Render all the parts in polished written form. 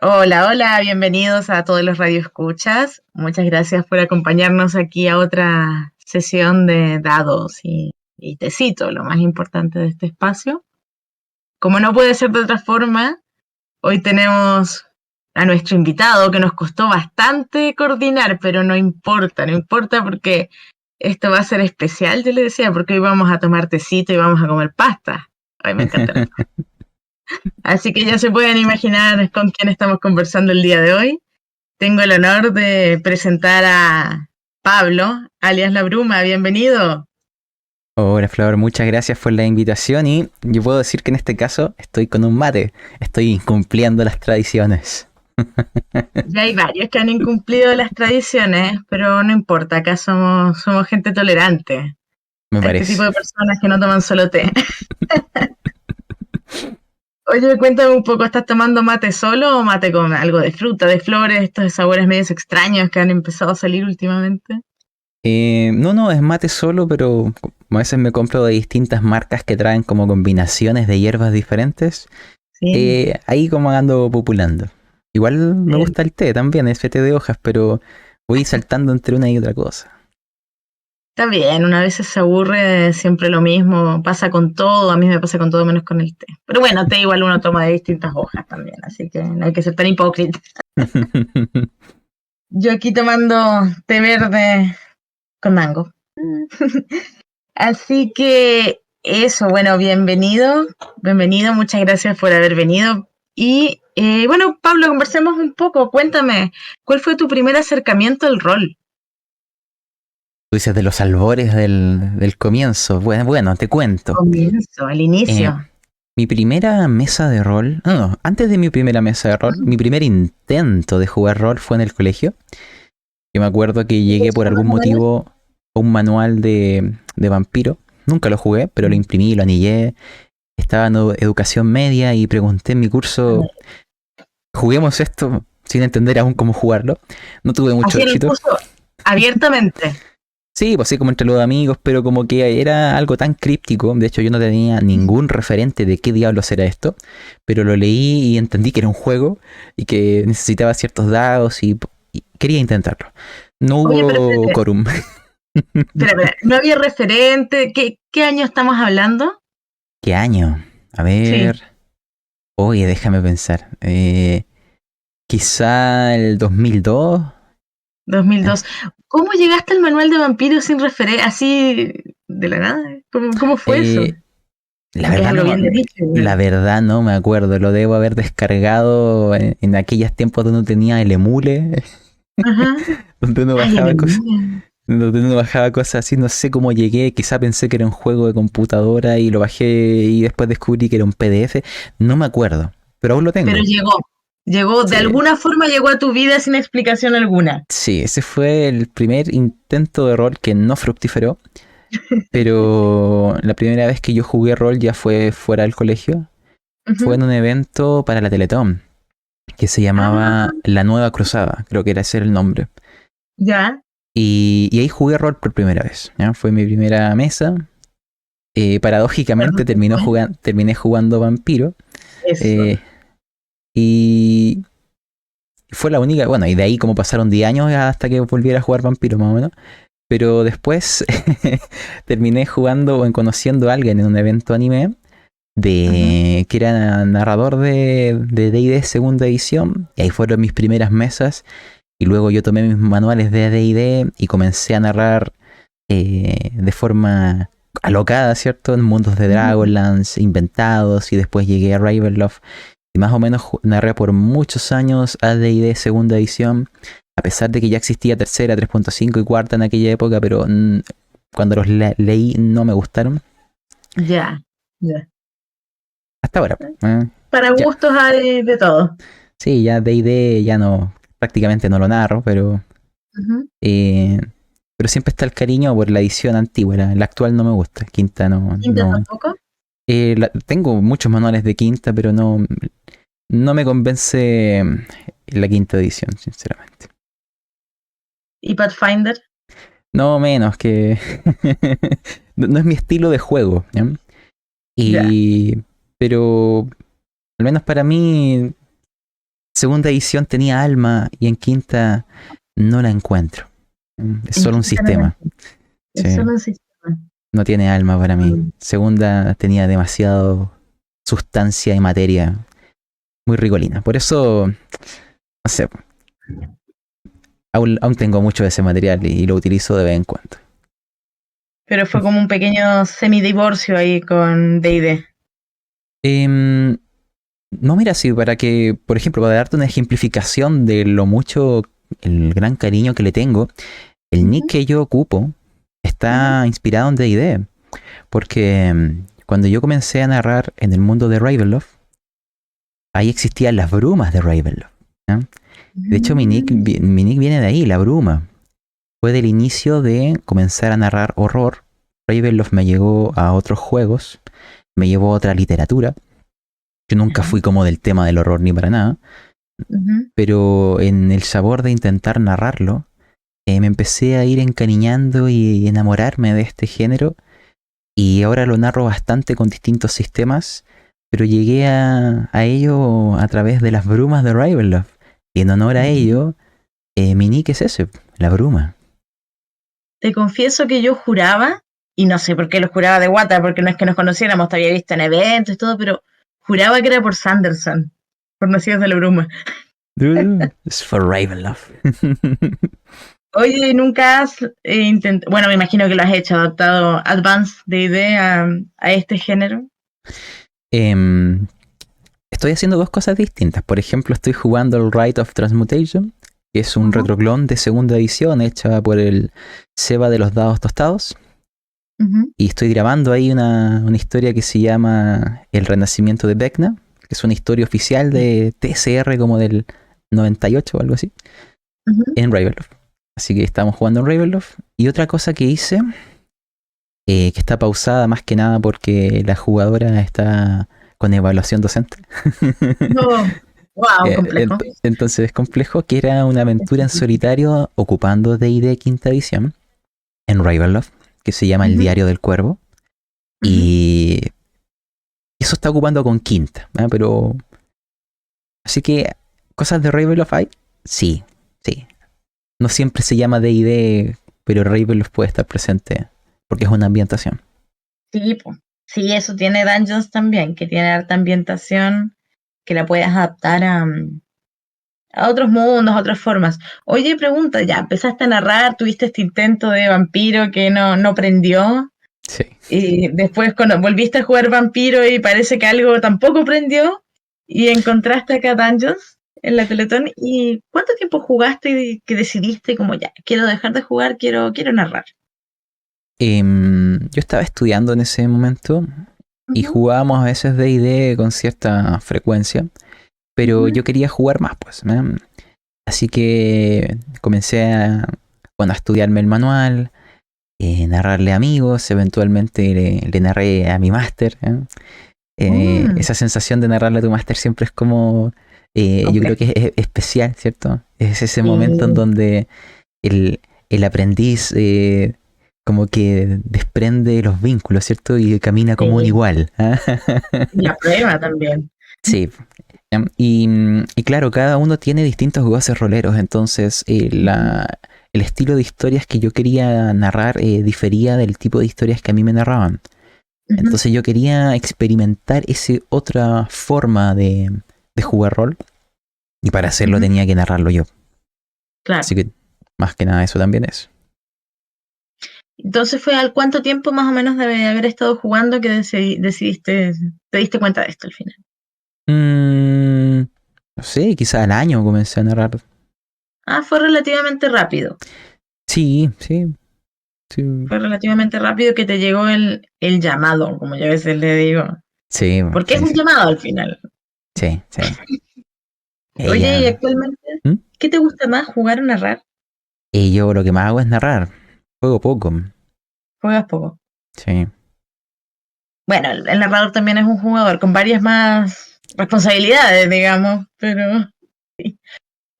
Hola, hola, bienvenidos a todos los radioescuchas. Muchas gracias por acompañarnos aquí a otra sesión de dados y tecito, lo más importante de este espacio. Como no puede ser de otra forma, hoy tenemos a nuestro invitado que nos costó bastante coordinar, pero no importa porque esto va a ser especial, yo le decía, porque hoy vamos a tomar tecito y vamos a comer pasta. Ay, me encanta la pasta. Así que ya se pueden imaginar con quién estamos conversando el día de hoy. Tengo el honor de presentar a Pablo, alias La Bruma. Bienvenido. Hola Flor, muchas gracias por la invitación y yo puedo decir que en este caso estoy con un mate, estoy incumpliendo las tradiciones. Ya hay varios que han incumplido las tradiciones, pero no importa, acá somos gente tolerante Me a este tipo parece. de personas que no toman solo té. Oye, cuéntame un poco, ¿estás tomando mate solo o mate con algo de fruta, de flores, estos sabores medios extraños que han empezado a salir últimamente? No, es mate solo, pero a veces me compro de distintas marcas que traen como combinaciones de hierbas diferentes. Sí, Ahí como ando populando. Igual me sí. gusta el té también, es té de hojas, pero voy saltando entre una y otra cosa. Está bien, una vez se aburre siempre lo mismo, pasa con todo, a mí me pasa con todo menos con el té. Pero bueno, té igual uno toma de distintas hojas también, así que no hay que ser tan hipócrita. Yo aquí tomando té verde con mango. Así que eso, bueno, bienvenido, muchas gracias por haber venido. Y bueno, Pablo, conversemos un poco, cuéntame, ¿cuál fue tu primer acercamiento al rol? Tú dices de los albores del comienzo. Bueno, te cuento. Comienzo, al Eh, inicio. Mi primera mesa de rol, no, antes de mi primera mesa de rol, mi primer intento de jugar rol fue en el colegio. Yo me acuerdo que ¿Qué llegué curso por algún más o menos? motivo a un manual de vampiro. Nunca lo jugué, pero lo imprimí, lo anillé. Estaba en educación media y pregunté en mi curso, juguemos esto sin entender aún cómo jugarlo. No tuve mucho Así en el éxito. curso, abiertamente. Sí, pues sí, como entre los amigos, pero como que era algo tan críptico. De hecho, yo no tenía ningún referente de qué diablos era esto, pero lo leí y entendí que era un juego y que necesitaba ciertos dados y quería intentarlo. No Oye, pero hubo espérate, quórum. espera, no había referente. ¿Qué año estamos hablando? ¿Qué año? A Sí, ver. Oye, déjame pensar. Quizá el 2002. 2002. ¿Eh? ¿Cómo llegaste al manual de vampiros sin referente, así de la nada? ¿Cómo fue eso? Eh, la Porque es verdad algo no, bien de nicho la igual. verdad no me acuerdo. Lo debo haber descargado en aquellos tiempos donde no tenía el emule. Ajá. donde uno Ay, el bajaba cosas, emule. donde uno bajaba cosas así, no sé cómo llegué, quizá pensé que era un juego de computadora y lo bajé y después descubrí que era un PDF, no me acuerdo, pero aún lo Pero tengo. llegó, de Sí, alguna forma llegó a tu vida sin explicación alguna. sí, ese fue el primer intento de rol que no fructiferó, pero la primera vez que yo jugué rol ya fue fuera del colegio, fue en Ujú. un evento para la Teletón, que se Ah, llamaba La Nueva Cruzada, creo que era ese el nombre. ya. Y ahí jugué rol por primera vez. ¿Ya? Fue mi primera mesa. Paradójicamente ¿Cuál fue? terminé jugando vampiro. Eso. eh, y fue la única, bueno, y de ahí como pasaron 10 años hasta que volviera a jugar vampiro más o menos. Pero después terminé jugando o conociendo a alguien en un evento anime Ujú. que era narrador de D&D segunda edición. Y ahí fueron mis primeras mesas. Y luego yo tomé mis manuales de D&D y comencé a narrar de forma alocada, ¿cierto? En mundos de Ujú. Dragonlance, inventados, y después llegué a Ravenloft. Y más o menos narré por muchos años a D&D segunda edición, a pesar de que ya existía tercera, 3.5 y cuarta en aquella época, pero cuando los leí no me gustaron. Ya, ya. Hasta ahora. Para Ya. gustos hay de todo. Sí, ya D&D ya no, prácticamente no lo narro, Ujú. eh, pero siempre está el cariño por la edición antigua. La actual no me gusta. Quinta ¿Quinta no. tampoco? Tengo muchos manuales de quinta, pero no me convence la quinta edición, sinceramente. ¿Y Pathfinder? No menos que... no es mi estilo de juego, ¿ya? Ya. Y... Pero al menos para mí segunda edición tenía alma y en quinta no la encuentro. Es En solo un quinta no la sistema. entiendo. Es Sí, solo un sistema. no tiene alma para mí. Mm. Segunda tenía demasiado sustancia y materia muy rigolina. Por eso, no sé, aún tengo mucho de ese material y lo utilizo de vez en cuando. Pero fue como un pequeño semidivorcio ahí con D&D. Em, no, mira, sí, para que, por ejemplo, para darte una ejemplificación de lo mucho, el gran cariño que le tengo, el nick Ujú, que yo ocupo ujú, está inspirado en D&D, porque cuando yo comencé a narrar en el mundo de Ravenloft, ahí existían las brumas de Ravenloft. ¿Ya? De hecho, mm, mi nick viene de ahí, la bruma. Fue del inicio de comenzar a narrar horror. Ravenloft me llevó a otros juegos, me llevó a otra literatura. Yo nunca ajá, fui como del tema del horror ni para nada, ujú. pero en el sabor de intentar narrarlo, me empecé a ir encariñando y enamorarme de este género y ahora lo narro bastante con distintos sistemas, pero llegué a ello a través de las brumas de Ravenloft. Y en honor a Mm. ello, mi nick es ese, la bruma. Te confieso que yo juraba, y no sé por qué lo juraba de guata, porque no es que nos conociéramos, te había visto en eventos y todo, pero juraba que era por Sanderson, por Nacidos de la Bruma. Es for Ravenloft. Oye, ¿nunca has intentado, bueno, me imagino que lo has hecho, adaptado Advanced D&D a este género? Em, Estoy haciendo dos cosas distintas. Por ejemplo, estoy jugando el Rite of Transmutation, que es un Ajá, retroclon de segunda edición hecha por el Seba de los Dados Tostados. ujú, Y estoy grabando ahí una historia que se llama El Renacimiento de Vecna, que es una historia oficial de TCR como del 98 o algo así, ujú. en Ravenloft. Así que estamos jugando en Ravenloft. Y otra cosa que hice, que está pausada más que nada porque la jugadora está con evaluación docente. No, wow, complejo. Entonces es complejo, que era una aventura en solitario ocupando D&D quinta edición en Ravenloft, que se llama El Ujú, Diario del Cuervo. ujú. Y eso está ocupando con quinta, ¿eh? Pero así que cosas de Ravenloft hay, sí, sí. No siempre se llama D&D, pero Ravenloft puede estar presente porque es una ambientación. Sí, po. Sí, eso tiene Dungeons también, que tiene harta ambientación, que la puedes adaptar a otros mundos, a otras formas. Oye, pregunta, ya, empezaste a narrar, tuviste este intento de vampiro que no prendió, Sí. y después cuando volviste a jugar vampiro y parece que algo tampoco prendió, y encontraste acá Dungeons en la Teletón, ¿y cuánto tiempo jugaste y que decidiste como ya, quiero dejar de jugar, quiero narrar? Yo estaba estudiando en ese momento y Ujú, jugábamos a veces D&D con cierta frecuencia, pero ujú, yo quería jugar más, pues. Así que comencé bueno, a estudiarme el manual, narrarle a amigos, eventualmente le narré a mi máster. mm, Esa sensación de narrarle a tu máster siempre es como, yo creo complejo. que es especial, ¿cierto? Es ese momento en Sí, donde el aprendiz como que desprende los vínculos, ¿cierto? Y camina como un sí. igual. ¿Ah? Y la prueba también. Sí. Y claro, cada uno tiene distintos goces roleros, entonces Ujú, el estilo de historias que yo quería narrar difería del tipo de historias que a mí me narraban. ujú, Entonces yo quería experimentar esa otra forma de jugar rol y para hacerlo ujú, tenía que narrarlo yo. Así claro. que más que nada eso también es. Entonces fue al cuánto tiempo más o menos de haber estado jugando que decidiste, te diste cuenta de esto al final. Mm, no sé, quizá al año comencé a narrar. Ah, fue relativamente rápido. Sí, sí, sí. Fue relativamente rápido que te llegó el llamado, como yo a veces le digo. Sí, Porque es sí, un sí. llamado al final. Sí, sí. Oye, y Ella. actualmente, ¿Mm? ¿qué te gusta más, jugar o narrar? Y yo lo que más hago es narrar. Juego poco. Juegas poco. Sí. Bueno, el narrador también es un jugador con varias más responsabilidades, digamos, pero sí.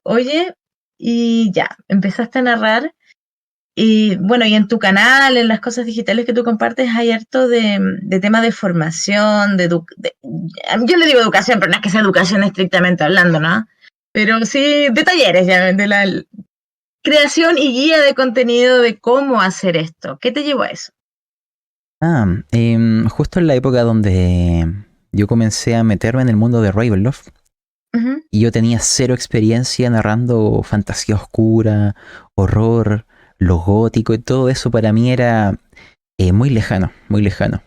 Oye, y ya, empezaste a narrar. Y bueno, y en tu canal, en las cosas digitales que tú compartes, hay harto de temas de formación, yo le digo educación, pero no es que sea educación estrictamente hablando, ¿no? Pero sí, de talleres ya, de la creación y guía de contenido de cómo hacer esto. ¿Qué te llevó a eso? Justo en la época donde yo comencé a meterme en el mundo de Ravenloft, Ujú, y yo tenía cero experiencia narrando fantasía oscura, horror, lo gótico, y todo eso para mí era muy lejano, muy lejano.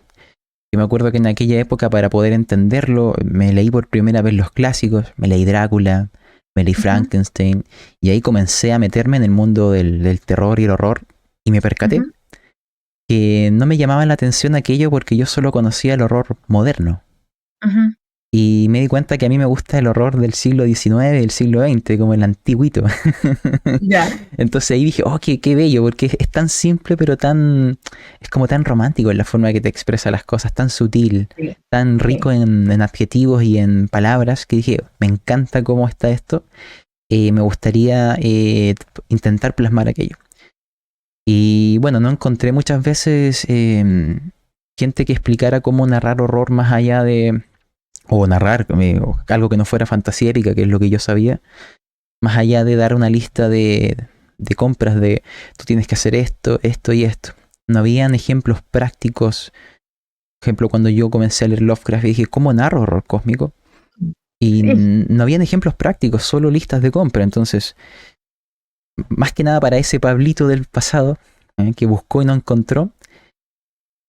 Yo me acuerdo que en aquella época, para poder entenderlo, me leí por primera vez los clásicos, me leí Drácula, me leí ujú, Frankenstein, y ahí comencé a meterme en el mundo del terror y el horror, y me percaté ujú, que no me llamaba la atención aquello porque yo solo conocía el horror moderno. ujú. Y me di cuenta que a mí me gusta el horror del siglo XIX y del siglo XX, como el antiguito. Ya. Entonces ahí dije, oh, qué bello, porque es tan simple, pero tan, es como tan romántico en la forma que te expresa las cosas, tan sutil, Sí, tan sí. rico en adjetivos y en palabras, que dije, me encanta cómo está esto, me gustaría intentar plasmar aquello. Y bueno, no encontré muchas veces gente que explicara cómo narrar horror más allá de, o narrar o algo que no fuera fantasía épica, que es lo que yo sabía, más allá de dar una lista de compras de tú tienes que hacer esto, esto y esto. No habían ejemplos prácticos. Por ejemplo, cuando yo comencé a leer Lovecraft y dije, ¿cómo narro horror cósmico? Y Sí. no habían ejemplos prácticos, solo listas de compra. Entonces, más que nada para ese Pablito del pasado, que buscó y no encontró,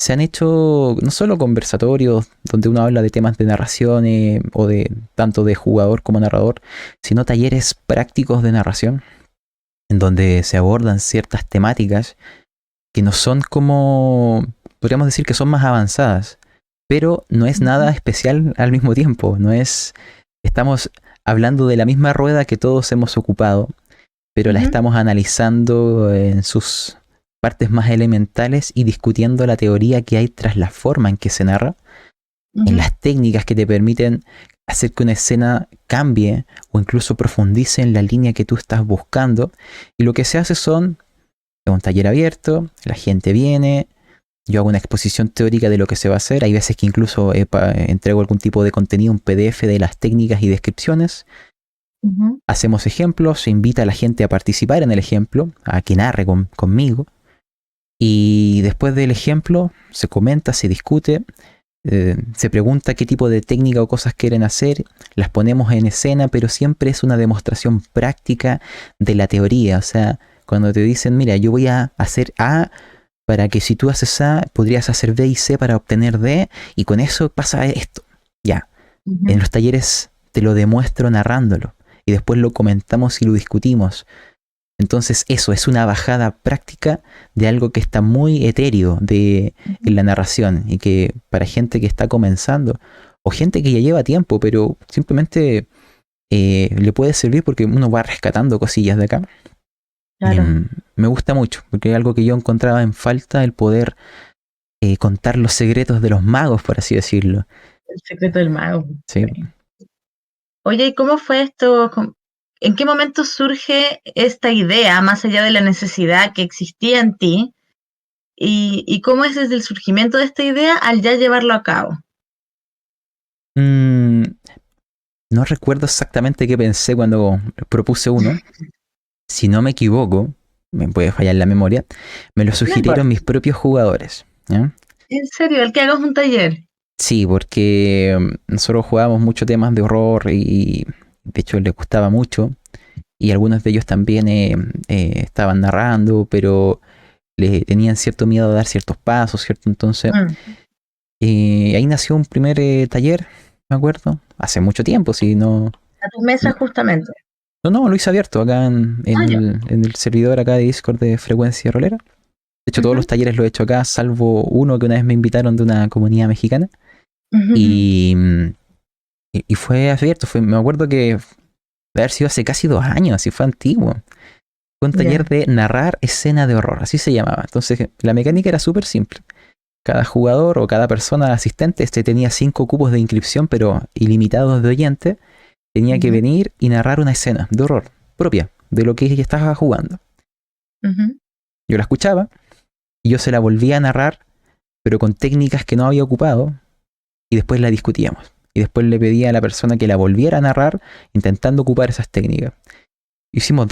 se han hecho no solo conversatorios donde uno habla de temas de narración o de tanto de jugador como narrador, sino talleres prácticos de narración en donde se abordan ciertas temáticas que no son como, podríamos decir que son más avanzadas, pero no es nada Ujú, especial al mismo tiempo, no es, estamos hablando de la misma rueda que todos hemos ocupado, pero la ujú, estamos analizando en sus partes más elementales y discutiendo la teoría que hay tras la forma en que se narra, en ujú, las técnicas que te permiten hacer que una escena cambie o incluso profundice en la línea que tú estás buscando. Y lo que se hace son un taller abierto, la gente viene, yo hago una exposición teórica de lo que se va a hacer, hay veces que incluso entrego algún tipo de contenido, un PDF de las técnicas y descripciones, ujú, hacemos ejemplos, se invita a la gente a participar en el ejemplo, a que narre conmigo, y después del ejemplo se comenta, se discute, se pregunta qué tipo de técnica o cosas quieren hacer, las ponemos en escena, pero siempre es una demostración práctica de la teoría. O sea, cuando te dicen, mira, yo voy a hacer A para que si tú haces A, podrías hacer B y C para obtener D, y con eso pasa esto. Ya, en ujú. los talleres te lo demuestro narrándolo, y después lo comentamos y lo discutimos. Entonces eso es una bajada práctica de algo que está muy etéreo en la narración y que para gente que está comenzando o gente que ya lleva tiempo, pero simplemente le puede servir porque uno va rescatando cosillas de acá. Claro, Me gusta mucho porque es algo que yo encontraba en falta, el poder contar los secretos de los magos, por así decirlo. el secreto del mago. ¿Sí? Sí. Oye, ¿y cómo fue esto? ¿En qué momento surge esta idea, más allá de la necesidad que existía en ti? ¿Y cómo es desde el surgimiento de esta idea al ya llevarlo a cabo? Mm, no recuerdo exactamente qué pensé cuando propuse uno. Si no me equivoco, me puede fallar la memoria, me lo No sugirieron importa. mis propios jugadores. ¿Ya? En serio, el que hagas un taller. Sí, porque nosotros jugábamos mucho temas de horror y de hecho les gustaba mucho. Y algunos de ellos también estaban narrando, pero le tenían cierto miedo a dar ciertos pasos, ¿cierto? Entonces, Mm. ahí nació un primer taller, me acuerdo, hace mucho tiempo, si no, A tus mesas justamente. no, lo hice abierto acá Ah, ya. en el servidor acá de Discord de Frecuencia Rolera. De hecho, todos los Ujú, talleres los he hecho acá, salvo uno que una vez me invitaron de una comunidad mexicana. ujú, ujú. Y, y fue abierto. Me acuerdo que de haber sido hace casi 2 años, así fue antiguo. Fue un taller Ya. de narrar escena de horror, así se llamaba. Entonces, la mecánica era súper simple. Cada jugador o cada persona asistente tenía 5 cupos de inscripción, pero ilimitados de oyente. Tenía que Ya. venir y narrar una escena de horror propia de lo que ella estaba jugando. Ujú. Yo la escuchaba y yo se la volvía a narrar, pero con técnicas que no había ocupado, y después la discutíamos. y después le pedí a la persona que la volviera a narrar intentando ocupar esas técnicas. Hicimos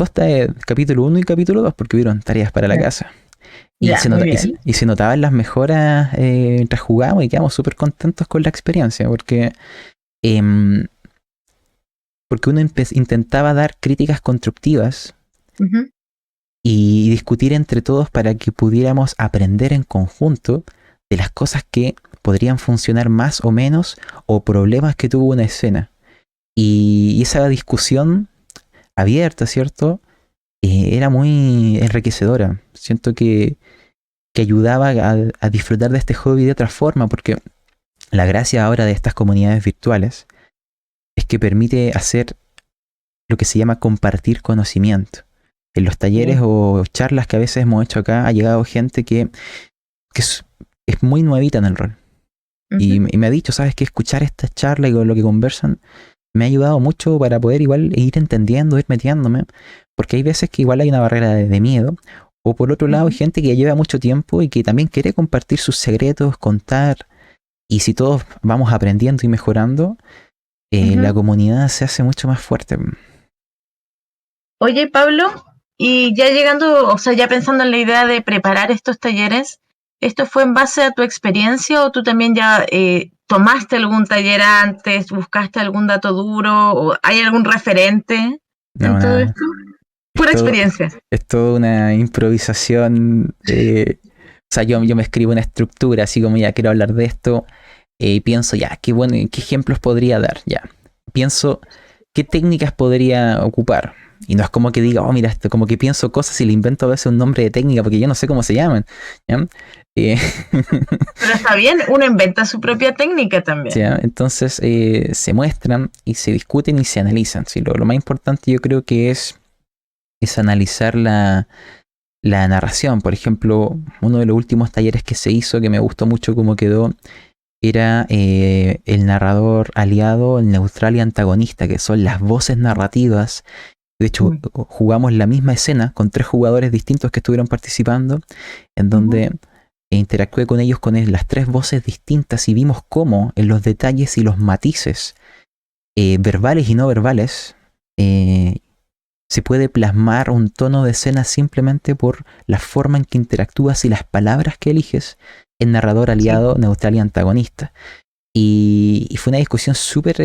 capítulo 1 y capítulo 2 porque hubieron tareas para la Ya, casa. Y ya, se, muy nota- y, bien. se, y se notaban las mejoras mientras jugábamos y quedamos súper contentos con la experiencia em, porque uno intentaba dar críticas constructivas Ujú. y discutir entre todos para que pudiéramos aprender en conjunto de las cosas que podrían funcionar más o menos o problemas que tuvo una escena. Y esa discusión abierta, ¿cierto? Era muy enriquecedora. Siento que ayudaba a disfrutar de este hobby de otra forma, porque la gracia ahora de estas comunidades virtuales es que permite hacer lo que se llama compartir conocimiento. En los talleres Sí. o charlas que a veces hemos hecho acá ha llegado gente que es muy nuevita en el rol. Y, Ujú. y me ha dicho, ¿sabes qué? Escuchar esta charla y con lo que conversan me ha ayudado mucho para poder igual ir entendiendo, ir metiéndome, porque hay veces que igual hay una barrera de miedo, o por otro lado hay Ujú. gente que ya lleva mucho tiempo y que también quiere compartir sus secretos, contar, y si todos vamos aprendiendo y mejorando, la Ujú. comunidad se hace mucho más fuerte. Oye, Pablo, y ya llegando, o sea, ya pensando en la idea de preparar estos talleres, ¿esto fue en base a tu experiencia o tú también ya tomaste algún taller antes, buscaste algún dato duro o hay algún referente en No, todo nada, esto? Pura esto experiencia. es toda una improvisación. O sea, yo me escribo una estructura, así como ya quiero hablar de esto, y pienso ya, qué bueno, qué ejemplos podría dar, ya. Pienso qué técnicas podría ocupar. Y no es como que diga, oh, mira, esto, como que pienso cosas y le invento a veces un nombre de técnica porque yo no sé cómo se llaman. ¿Ya? Eh, Pero está bien, uno inventa su propia técnica también. ¿ya? Entonces se muestran y se discuten y se analizan. ¿Sí? Lo más importante yo creo que es analizar la narración. Por ejemplo, uno de los últimos talleres que se hizo que me gustó mucho cómo quedó era el narrador aliado, el neutral y antagonista, que son las voces narrativas. De hecho, Mm. jugamos la misma escena con 3 jugadores distintos que estuvieron participando, en Ujú. donde interactué con ellos con las 3 voces distintas y vimos cómo en los detalles y los matices verbales y no verbales eh, se puede plasmar un tono de escena simplemente por la forma en que interactúas y las palabras que eliges en narrador Sí, aliado, neutral y antagonista. Y fue una discusión súper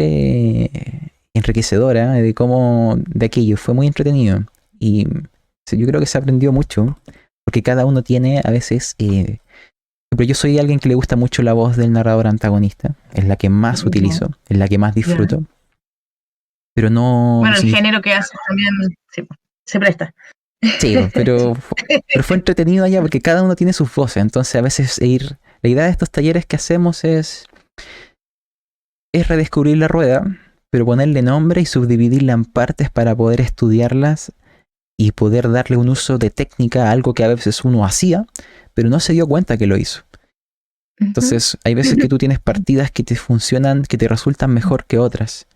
enriquecedora de aquello, fue muy entretenido. Y sí, yo creo que se aprendió mucho, porque cada uno tiene a veces... pero yo soy alguien que le gusta mucho la voz del narrador antagonista, es la que más ya, utilizo, es la que más ya. disfruto, pero no Bueno, el significa... género que haces también sí, se presta. Sí, pero fue entretenido allá porque cada uno tiene sus voces, entonces a veces La idea de estos talleres que hacemos es redescubrir la rueda, pero ponerle nombre y subdividirla en partes para poder estudiarlas y poder darle un uso de técnica a algo que a veces uno hacía, pero no se dio cuenta que lo hizo. Ujú. Entonces, hay veces que tú tienes partidas que te funcionan, que te resultan mejor que otras.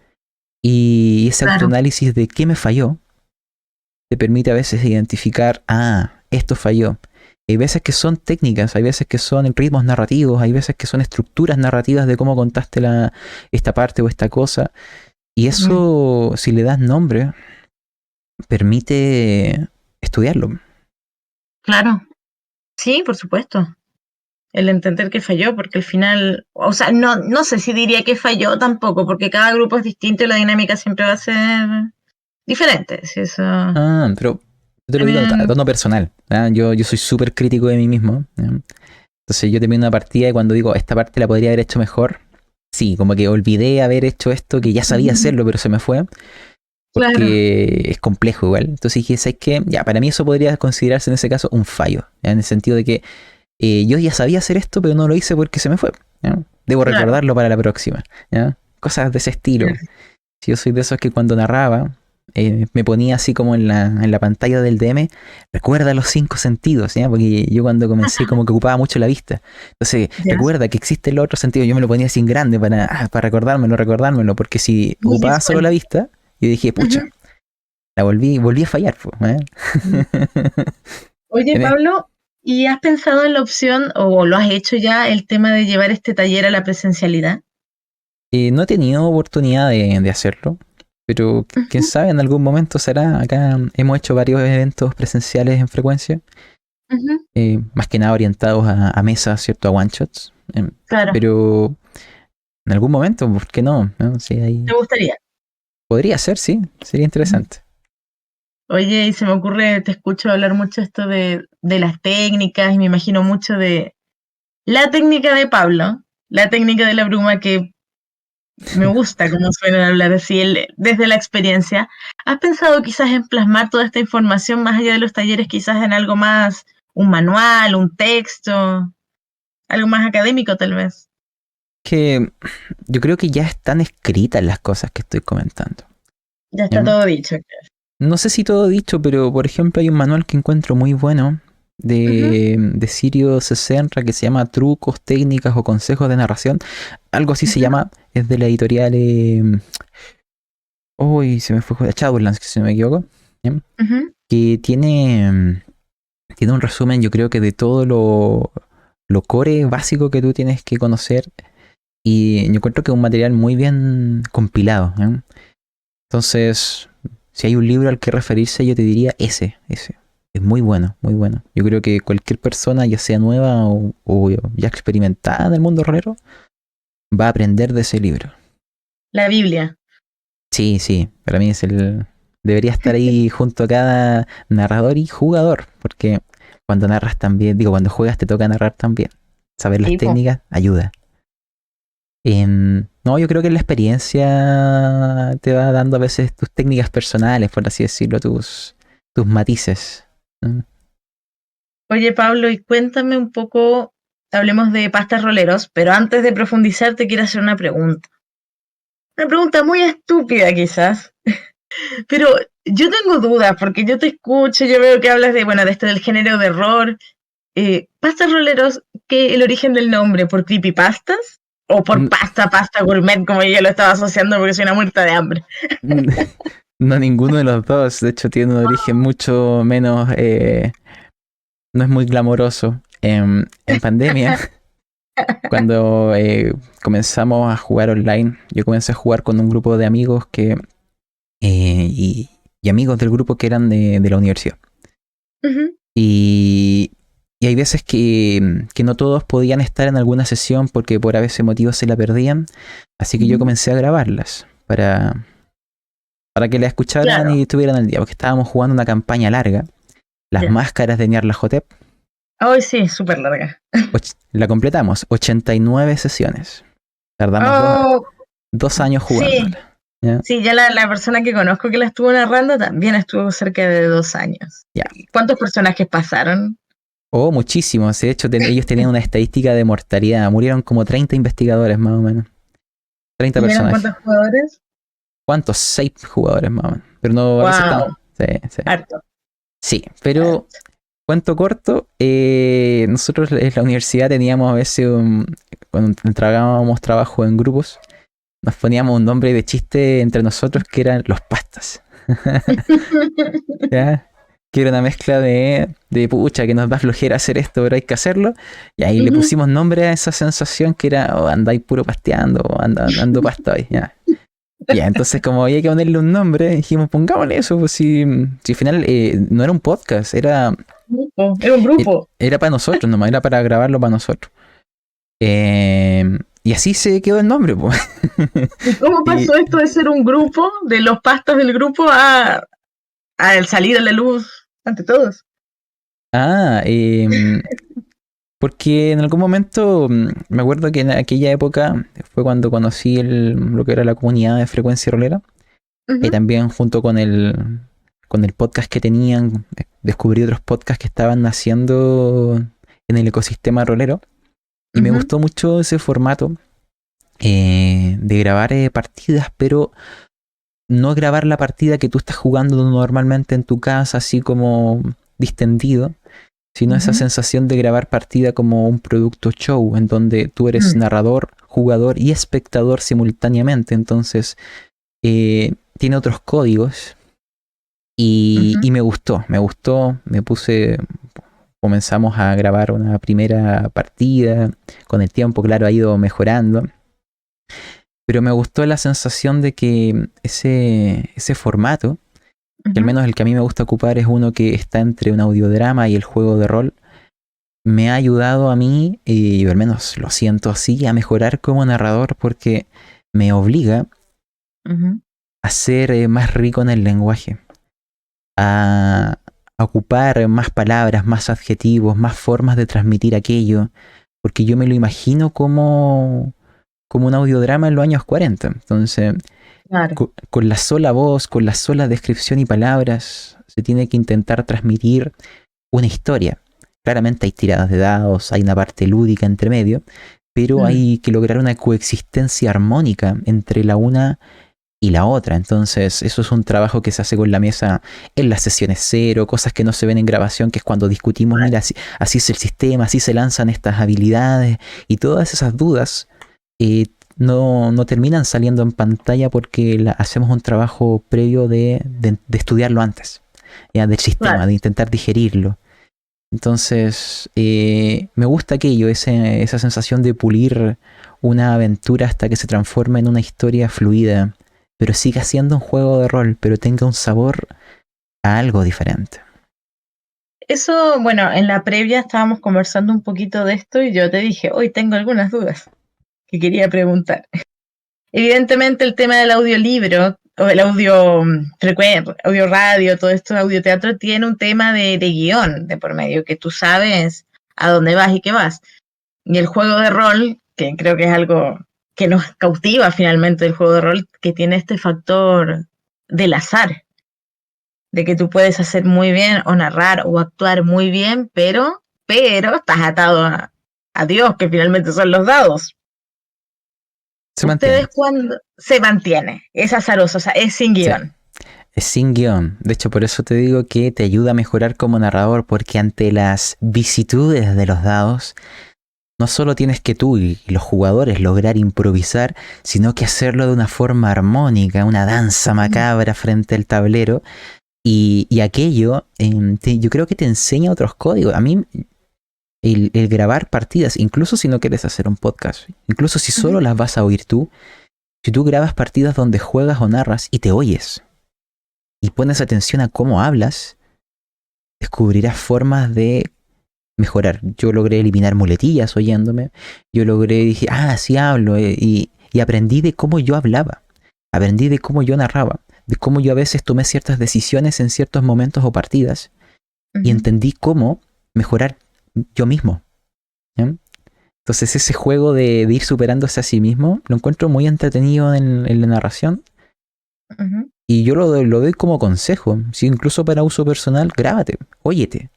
Y ese Claro. autoanálisis de qué me falló te permite a veces identificar, esto falló. Hay veces que son técnicas, hay veces que son ritmos narrativos, hay veces que son estructuras narrativas de cómo contaste esta parte o esta cosa. Y Mm. eso, si le das nombre, permite estudiarlo. Claro. Sí, por supuesto. El entender que falló, porque al final, o sea, no sé si diría que falló tampoco, porque cada grupo es distinto y la dinámica siempre va a ser diferente. Si eso Pero yo te lo digo a también, tono personal. Yo soy súper crítico de mí mismo. Entonces yo termino una partida y cuando digo, esta parte la podría haber hecho mejor, sí, como que olvidé haber hecho esto que ya sabía hacerlo, pero se me fue, claro, porque es complejo igual. Entonces dije, ¿sabes qué? Ya, para mí eso podría considerarse en ese caso un fallo, ¿ya? En el sentido de que yo ya sabía hacer esto, pero no lo hice porque se me fue. ¿Ya? Debo claro. recordarlo para la próxima. ¿Ya? Cosas de ese estilo. Si yo soy de esos que cuando narraba, me ponía así como en la pantalla del DM, recuerda los 5 sentidos, ¿ya? Porque yo cuando comencé como que ocupaba mucho la vista. Entonces, Ya. recuerda que existe el otro sentido, yo me lo ponía así en grande para recordármelo, porque si Muy ocupaba solo visual. la vista, yo dije, pucha, Ujú. volví a fallar, po, ¿eh? Oye, En e- Pablo, ¿y has pensado en la opción o lo has hecho ya el tema de llevar este taller a la presencialidad? No he tenido oportunidad de hacerlo, pero quién Ujú, sabe, en algún momento será. Acá hemos hecho varios eventos presenciales en frecuencia, ujú, más que nada orientados a mesas, ¿cierto? A one shots. claro, Pero en algún momento, ¿por qué no? ¿No? Sí, ahí te gustaría. podría ser, sí, sería Ujú. interesante. Oye, y se me ocurre, te escucho hablar mucho esto de las técnicas y me imagino mucho de la técnica de Pablo, la técnica de la bruma que me gusta cómo suelen hablar así desde la experiencia. ¿Has pensado quizás en plasmar toda esta información más allá de los talleres, quizás en algo más, un manual, un texto, algo más académico tal vez? Que yo creo que ya están escritas las cosas que estoy comentando. Ya está ¿Ya? todo dicho. No sé si todo dicho, pero por ejemplo hay un manual que encuentro muy bueno Ujú, de Sirio Sesenra que se llama Trucos, Técnicas o Consejos de Narración. Algo así se ujú, llama, es de la editorial... Uy, se me fue Shadowlands, si no me equivoco. ¿Ya? ujú. Que tiene un resumen, yo creo que de todo lo core básico que tú tienes que conocer. Y yo encuentro que es un material muy bien compilado. ¿Ya? Entonces, si hay un libro al que referirse, yo te diría ese. Es muy bueno, muy bueno. Yo creo que cualquier persona, ya sea nueva o ya experimentada en el mundo rolero, va a aprender de ese libro. La Biblia. Sí, sí, para mí es el... Debería estar ahí junto a cada narrador y jugador, porque cuando narras también, digo, cuando juegas te toca narrar también. Saber las Sí, po. técnicas ayuda. No, yo creo que la experiencia te va dando a veces tus técnicas personales, por así decirlo, tus matices. ¿No? Oye, Pablo, y cuéntame un poco, hablemos de pastas roleros, pero antes de profundizar te quiero hacer una pregunta. Una pregunta muy estúpida quizás, pero yo tengo dudas porque yo te escucho, yo veo que hablas de, bueno, de esto del género de horror. ¿Pastas roleros, qué el origen del nombre? ¿Por creepypastas? ¿O por N- pasta gourmet, como yo lo estaba asociando porque soy una muerta de hambre? No, ninguno de los dos. De hecho, tiene un origen mucho menos. No es muy glamoroso. En pandemia, cuando comenzamos a jugar online, yo comencé a jugar con un grupo de amigos y amigos del grupo que eran de la universidad. Ujú, Y, y hay veces que no todos podían estar en alguna sesión porque por a veces motivos se la perdían. Así que yo ujú. comencé a grabarlas para que la escucharan Claro, y estuvieran al día, porque estábamos jugando una campaña larga. Las ya. máscaras de Nyarlathotep, Hoy sí, súper larga. la completamos, 89 sesiones. Tardamos Oh, 2 años sí, jugándola. ¿Ya? sí, ya la persona que conozco que la estuvo narrando también estuvo cerca de 2 años. Ya. Sí. ¿Cuántos personajes pasaron? Oh, muchísimos. De hecho, ellos tenían una estadística de mortalidad. Murieron como 30 investigadores, más o menos. 30 ¿Y eran personajes. cuántos jugadores? ¿Cuántos? 6 jugadores, más o menos. Pero no, a veces están. Wow, Sí, sí. harto, Sí, pero harto. cuento corto, nosotros en la universidad teníamos a veces, cuando entregábamos trabajo en grupos, nos poníamos un nombre de chiste entre nosotros que eran los pastas. ¿Ya? Que era una mezcla de pucha, que nos da flojera hacer esto, pero hay que hacerlo. Y ahí le Ujú. pusimos nombre a esa sensación que era, oh, andáis puro pasteando, o ando pasta hoy, ya. Ya, entonces como había que ponerle un nombre, dijimos, pongámosle eso, pues si al final no era un podcast, Era un grupo. era para nosotros nomás, era para grabarlo para nosotros. Eh, y así se quedó el nombre, pues. ¿Y cómo Y, pasó esto de ser un grupo, de los pastos del grupo, a el salir a la luz ante todos? ah, porque en algún momento, me acuerdo que en aquella época fue cuando conocí lo que era la comunidad de frecuencia rolera. Y Ujú, también junto con el podcast que tenían, descubrí otros podcasts que estaban naciendo en el ecosistema rolero. Y me ujú, gustó mucho ese formato de grabar partidas, pero no grabar la partida que tú estás jugando normalmente en tu casa, así como distendido, sino esa ujú, sensación de grabar partida como un producto show, en donde tú eres mm, narrador, jugador y espectador simultáneamente. Entonces, tiene otros códigos ujú. y comenzamos a grabar una primera partida, con el tiempo, claro, ha ido mejorando. Pero me gustó la sensación de que ese formato, que al menos el que a mí me gusta ocupar es uno que está entre un audiodrama y el juego de rol, me ha ayudado a mí, y al menos lo siento así, a mejorar como narrador porque me obliga a ser más rico en el lenguaje, a ocupar más palabras, más adjetivos, más formas de transmitir aquello, porque yo me lo imagino como un audiodrama en los años 40. Entonces, Claro. con la sola voz, con la sola descripción y palabras, se tiene que intentar transmitir una historia. Claramente hay tiradas de dados, hay una parte lúdica entre medio, pero hay que lograr una coexistencia armónica entre la una y la otra. Entonces, eso es un trabajo que se hace con la mesa en las sesiones cero, cosas que no se ven en grabación, que es cuando discutimos, mira, así es el sistema, así se lanzan estas habilidades, y todas esas dudas no terminan saliendo en pantalla porque hacemos un trabajo previo de estudiarlo antes, ya, del sistema, Claro. de intentar digerirlo. Entonces, me gusta aquello, esa sensación de pulir una aventura hasta que se transforma en una historia fluida, pero siga siendo un juego de rol, pero tenga un sabor a algo diferente. Eso, bueno, en la previa estábamos conversando un poquito de esto y yo te dije, hoy tengo algunas dudas que quería preguntar. Evidentemente el tema del audiolibro o el audio audio radio, todo esto de audioteatro tiene un tema de guión de por medio, que tú sabes a dónde vas y qué vas. Y el juego de rol, que creo que es algo que nos cautiva finalmente el juego de rol, que tiene este factor del azar, de que tú puedes hacer muy bien o narrar o actuar muy bien, pero estás atado a Dios, que finalmente son los dados. Se Ustedes mantiene. cuando se mantiene, es azaroso, o sea, es sin Sí. guión. Es sin guión. De hecho, por eso te digo que te ayuda a mejorar como narrador, porque ante las vicitudes de los dados, no solo tienes que tú y los jugadores lograr improvisar, sino que hacerlo de una forma armónica, una danza macabra frente al tablero. Y aquello, yo creo que te enseña otros códigos. A mí, el grabar partidas, incluso si no quieres hacer un podcast, incluso si solo las vas a oír tú, si tú grabas partidas donde juegas o narras y te oyes, y pones atención a cómo hablas, descubrirás formas de mejorar. Yo logré eliminar muletillas oyéndome. Yo dije, sí hablo. Y aprendí de cómo yo hablaba. Aprendí de cómo yo narraba. De cómo yo a veces tomé ciertas decisiones en ciertos momentos o partidas. Y entendí cómo mejorar yo mismo. ¿Ya? Entonces ese juego de ir superándose a sí mismo, lo encuentro muy entretenido en la narración. Y yo lo doy como consejo. Si incluso para uso personal, grábate, óyete.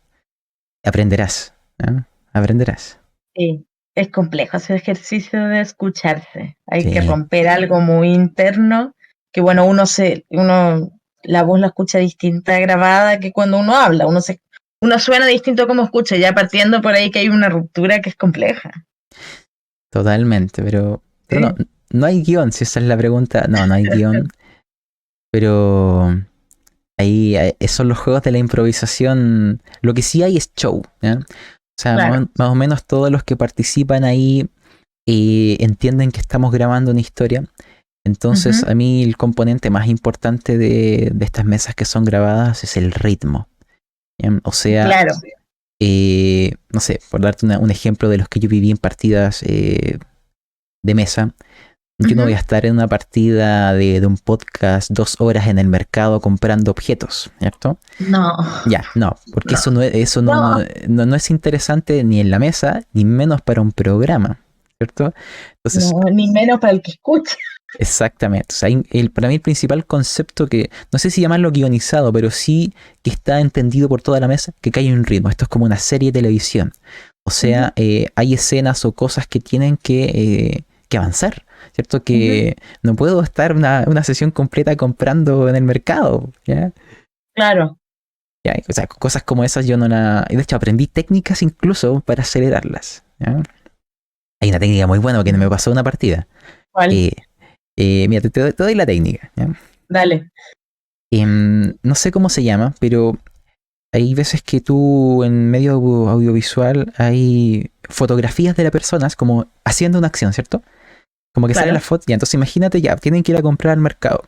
Aprenderás. ¿Eh? Aprenderás. Sí, es complejo ese ejercicio de escucharse. Hay que Sí. romper algo muy interno, que bueno, la voz la escucha distinta grabada que cuando uno habla. Uno suena distinto como escucha, ya partiendo por ahí que hay una ruptura que es compleja. Totalmente, pero no, Sí. no hay guión, si esa es la pregunta. No, no hay guión, pero ahí son los juegos de la improvisación. Lo que sí hay es show, ¿ya? O sea, Claro. más o menos todos los que participan ahí entienden que estamos grabando una historia. Entonces, a mí el componente más importante de estas mesas que son grabadas es el ritmo. ¿Ya? O sea, Claro. no sé, por darte un ejemplo de los que yo viví en partidas de mesa, yo no voy a estar en una partida de un podcast 2 horas en el mercado comprando objetos, ¿cierto? No. Ya, no, porque No. eso No. no es interesante ni en la mesa, ni menos para un programa, ¿cierto? Entonces, No, ni menos para el que escucha. exactamente. O sea, para mí el principal concepto que, no sé si llamarlo guionizado, pero sí que está entendido por toda la mesa, que hay un ritmo. Esto es como una serie de televisión. O sea, hay escenas o cosas que tienen que avanzar, ¿cierto? Que no puedo estar una sesión completa comprando en el mercado, ¿ya? Claro. ¿Ya? O sea, cosas como esas yo no la... De hecho, aprendí técnicas incluso para acelerarlas, ¿ya? Hay una técnica muy buena que me pasó en una partida. ¿Cuál? Mira, te doy la técnica, ¿ya? Dale. No sé cómo se llama, pero hay veces que tú en medio audiovisual hay fotografías de las personas como haciendo una acción, ¿cierto? Como que sale Claro. la foto, ya, entonces imagínate, ya, tienen que ir a comprar al mercado.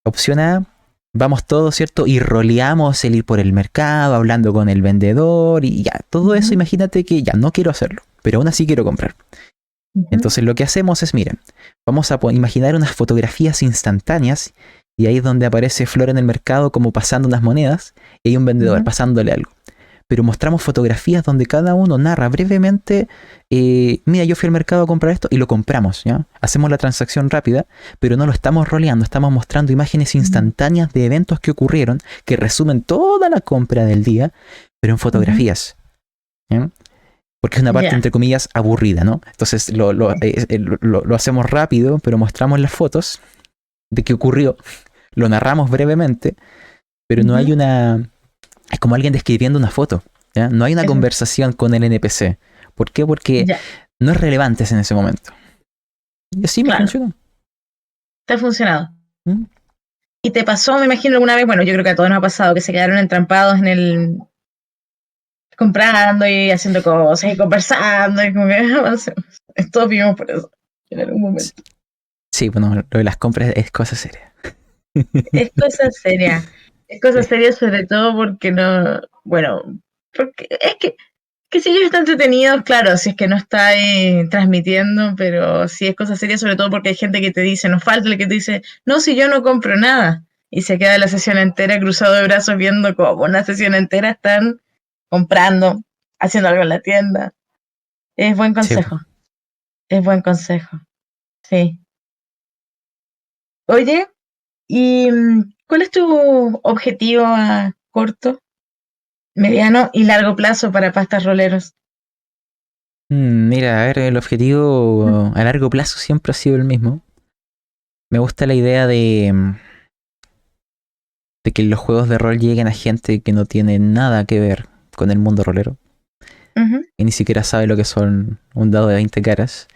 Opción A, vamos todos, ¿cierto? Y roleamos el ir por el mercado, hablando con el vendedor y ya, todo eso, Ujú, imagínate que ya no quiero hacerlo, pero aún así quiero comprar. ujú, Entonces lo que hacemos es, miren, vamos a imaginar unas fotografías instantáneas y ahí es donde aparece Flor en el mercado como pasando unas monedas y hay un vendedor ujú, pasándole algo. Pero mostramos fotografías donde cada uno narra brevemente, mira, yo fui al mercado a comprar esto y lo compramos, ¿ya? Hacemos la transacción rápida, pero no lo estamos roleando, estamos mostrando imágenes ujú, instantáneas de eventos que ocurrieron, que resumen toda la compra del día, pero en ujú. fotografías, ¿ya? Porque es una parte, Ya. entre comillas, aburrida, ¿no? Entonces lo hacemos rápido, pero mostramos las fotos de qué ocurrió, lo narramos brevemente, pero no hay Ujú. una... Es como alguien describiendo una foto, ¿ya? No hay una Eso. conversación con el NPC. ¿Por qué? Porque Ya, no es relevante en ese momento. Y así me claro. funciona. Te ha funcionado. ¿Mm? ¿Y te pasó, me imagino, alguna vez? Bueno, yo creo que a todos nos ha pasado que se quedaron entrampados en el comprando y haciendo cosas y conversando y como que avancemos. Todos vivimos por eso en algún momento. Sí, bueno, lo de las compras es cosa seria. Es cosa seria. Es cosa seria sobre todo porque no, bueno, porque es que si ellos están entretenidos, claro, si es que no está ahí transmitiendo, pero sí es cosa seria sobre todo porque hay gente que te dice, nos falta el que te dice, no, si yo no compro nada. Y se queda la sesión entera cruzado de brazos viendo como una sesión entera están comprando, haciendo algo en la tienda. Es buen Sí, consejo, es buen consejo, sí. Oye, ¿y cuál es tu objetivo a corto, mediano y largo plazo para pastas roleros? Mira, a ver, el objetivo a largo plazo siempre ha sido el mismo. Me gusta la idea de que los juegos de rol lleguen a gente que no tiene nada que ver con el mundo rolero, Ujú, y ni siquiera sabe lo que son un dado de 20 caras.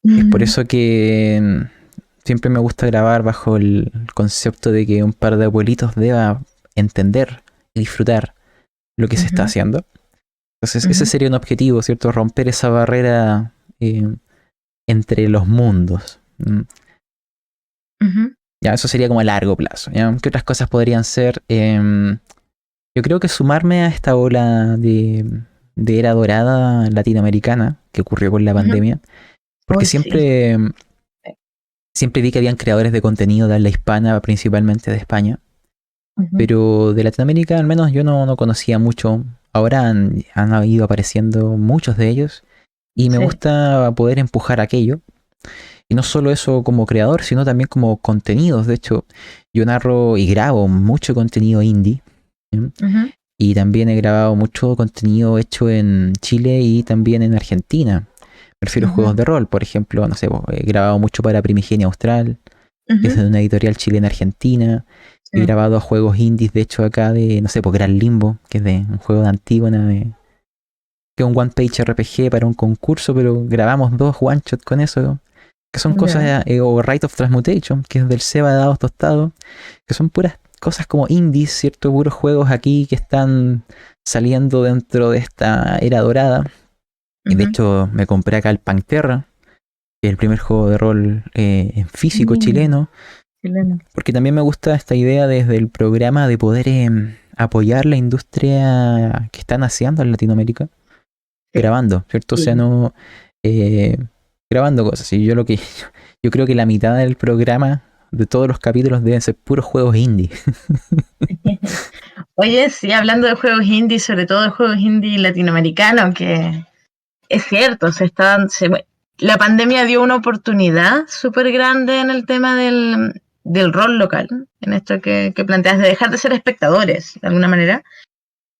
Es por ujú, eso que siempre me gusta grabar bajo el concepto de que un par de abuelitos deba entender y disfrutar lo que se está ujú, haciendo. Entonces, ese ujú, sería un objetivo, ¿cierto? Romper esa barrera entre los mundos. ujú. Ya, eso sería como a largo plazo. ¿Ya? ¿Qué otras cosas podrían ser? Yo creo que sumarme a esta ola de era dorada latinoamericana que ocurrió con la Ujú. pandemia, porque Hoy sí. siempre vi que habían creadores de contenido de habla hispana, principalmente de España, Ujú. pero de Latinoamérica al menos yo no conocía mucho. Ahora han ido apareciendo muchos de ellos y me Sí. gusta poder empujar aquello. Y no solo eso como creador, sino también como contenidos. De hecho, yo narro y grabo mucho contenido indie. ¿Sí? Ujú. Y también he grabado mucho contenido hecho en Chile y también en Argentina. Me refiero a juegos Ujú. de rol, por ejemplo, no sé, he grabado mucho para Primigenia Austral, que es Ujú. de una editorial chilena argentina. He Sí. grabado juegos indies, de hecho, acá de, no sé, pues Gran Limbo, que es de un juego de Antígona, que es un one page RPG para un concurso, pero grabamos 2 one shot con eso, que son Ya. cosas, o Rite of Transmutation, que es del Seba de Dados Tostados, que son puras cosas como indies, ¿cierto? Puros juegos aquí que están saliendo dentro de esta era dorada. Y de Ujú. hecho me compré acá el Pangterra, que es el primer juego de rol en físico Mm, chileno, chileno. porque también me gusta esta idea desde el programa de poder apoyar la industria que están haciendo en Latinoamérica, Sí. grabando, ¿cierto? O sea, Sí. no eh, grabando cosas. Y yo creo que la mitad del programa de todos los capítulos deben ser puros juegos indie. Oye, sí, hablando de juegos indie, sobre todo de juegos indie latinoamericanos, que es cierto, la pandemia dio una oportunidad súper grande en el tema del rol local, en esto que planteas de dejar de ser espectadores, de alguna manera.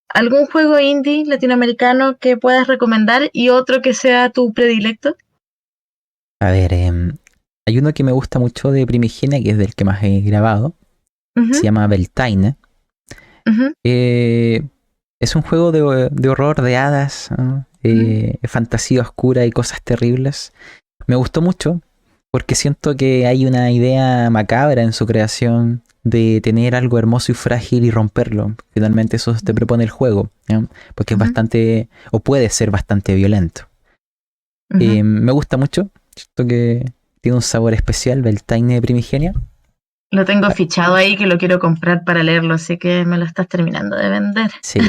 ¿Algún juego indie latinoamericano que puedas recomendar y otro que sea tu predilecto? A ver, hay uno que me gusta mucho de Primigenia, que es del que más he grabado. Se Ujú, llama Beltaine. ujú, Es un juego de horror, de hadas, ¿no? ujú, Fantasía oscura y cosas terribles. Me gustó mucho porque siento que hay una idea macabra en su creación de tener algo hermoso y frágil y romperlo. Finalmente eso te propone el juego, ¿no? Porque es ujú, bastante, o puede ser bastante violento. ujú. Me gusta mucho. Siento que tiene un sabor especial, Beltane Primigenia. Lo tengo fichado ahí que lo quiero comprar para leerlo, así que me lo estás terminando de vender. Sí.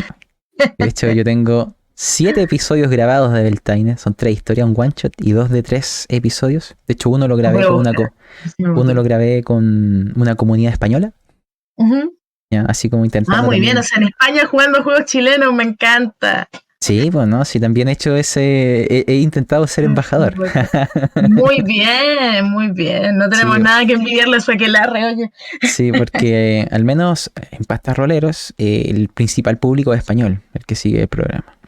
De hecho, yo tengo 7 episodios grabados de Beltane. Son 3 historias, un one shot y 2 de 3 episodios. De hecho, uno lo grabé con uno lo grabé con una comunidad española. Ya, así como intentando. Muy también. bien, o sea, en España jugando juegos chilenos, me encanta. Sí, pues no, sí, también he hecho he intentado ser embajador. Muy bien. No tenemos nada que envidiarle a su aquelarre, oye. Sí, porque al menos en Pastas Roleros el principal público es español, el que sigue el programa.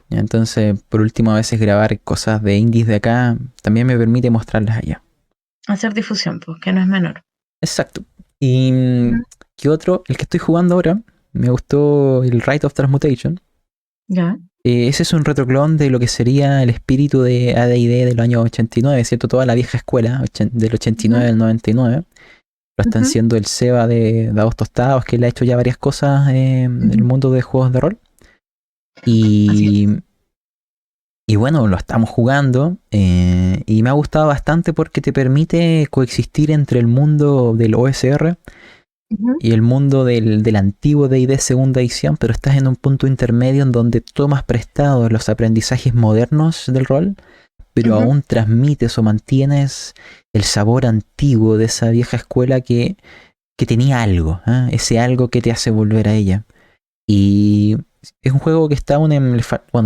Entonces, por último, a veces grabar cosas de indies de acá también me permite mostrarlas allá. Hacer difusión, pues, que no es menor. Exacto. Y ¿qué otro? El que estoy jugando ahora, me gustó el Rite of Transmutation. Ya. Ese es un retroclon de lo que sería el espíritu de AD&D del año 89, ¿cierto? Toda la vieja escuela, del 89 al 99. Lo están siendo el Seba de Dados Tostados, que le ha hecho ya varias cosas en el mundo de juegos de rol. Y bueno, lo estamos jugando y me ha gustado bastante porque te permite coexistir entre el mundo del OSR y el mundo del antiguo D&D segunda edición, pero estás en un punto intermedio en donde tomas prestados los aprendizajes modernos del rol, pero aún transmites o mantienes el sabor antiguo de esa vieja escuela que tenía algo, ese algo que te hace volver a ella. Y es un juego que está aún en el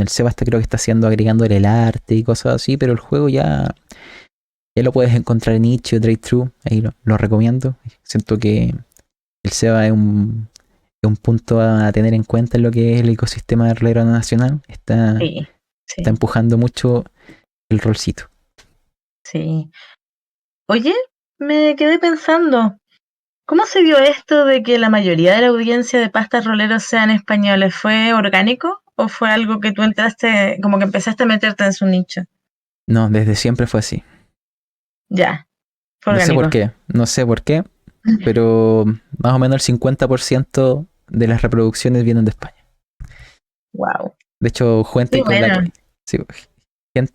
Seba creo que está agregándole el arte y cosas así, pero el juego ya lo puedes encontrar en Itch.io, Drive-Thru, ahí lo recomiendo. Siento que el Seba es un punto a tener en cuenta en lo que es el ecosistema de rolero nacional. Está empujando mucho el rolcito. Sí. Oye, me quedé pensando, ¿cómo se dio esto de que la mayoría de la audiencia de Pastas Roleros sean españoles? ¿Fue orgánico o fue algo que tú entraste, como que empezaste a meterte en su nicho? No, desde siempre fue así. Ya, fue orgánico. No sé por qué, pero más o menos el 50% de las reproducciones vienen de España. Wow. De hecho, gente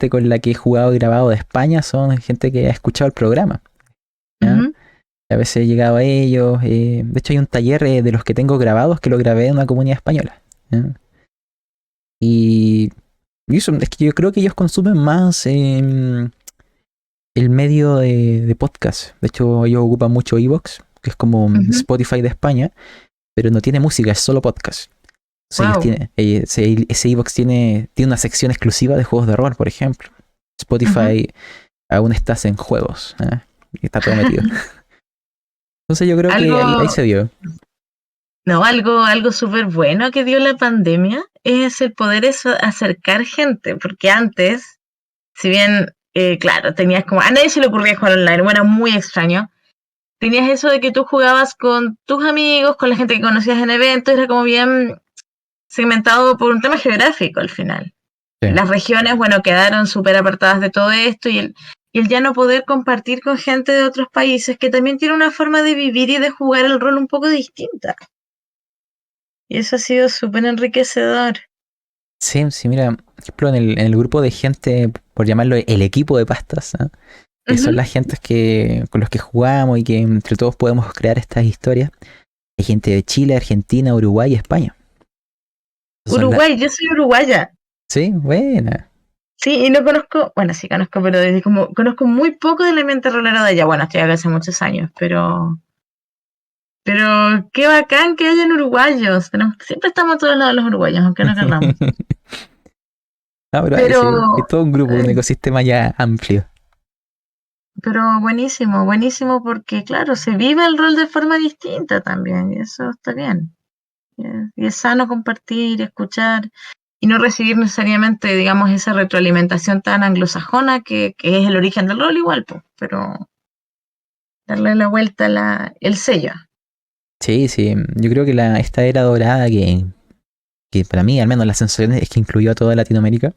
con la que he jugado y grabado de España son gente que ha escuchado el programa. A veces he llegado a ellos. De hecho, hay un taller de los que tengo grabados que lo grabé en una comunidad española. Y eso, es que yo creo que ellos consumen más el medio de podcast. De hecho, ellos ocupan mucho Evox, que es como Spotify de España, pero no tiene música, es solo podcast. Ese Evox tiene una sección exclusiva de juegos de rol, por ejemplo. Spotify aún estás en juegos. Está todo metido. Entonces yo creo que ahí se dio. No, algo súper bueno que dio la pandemia es el poder acercar gente, porque antes, si bien, claro, tenías como, a nadie se le ocurría jugar online, bueno, era muy extraño, tenías eso de que tú jugabas con tus amigos, con la gente que conocías en eventos, era como bien segmentado por un tema geográfico al final. Sí. Las regiones, bueno, quedaron súper apartadas de todo esto y el ya no poder compartir con gente de otros países que también tiene una forma de vivir y de jugar el rol un poco distinta. Y eso ha sido súper enriquecedor. Sí, mira, por ejemplo, en el grupo de gente, por llamarlo el equipo de pastas, que son las gentes con los que jugamos y que entre todos podemos crear estas historias. Hay gente de Chile, Argentina, Uruguay y España. Uruguay, yo soy uruguaya. Sí, buena. Sí, y no conozco, bueno, sí conozco, pero conozco muy poco del ambiente rolero de allá. Bueno, estoy acá hace muchos años, pero qué bacán que hayan uruguayos. Siempre estamos a todos lados los uruguayos, aunque no queramos. No, pero hay todo un grupo, un ecosistema ya amplio. Pero buenísimo, porque claro, se vive el rol de forma distinta también, y eso está bien. Y es sano compartir, escuchar, y no recibir necesariamente, digamos, esa retroalimentación tan anglosajona que es el origen del rol igual, pues, pero darle la vuelta el sello. Sí, yo creo que esta era dorada que para mí, al menos la sensación es que incluyó a toda Latinoamérica.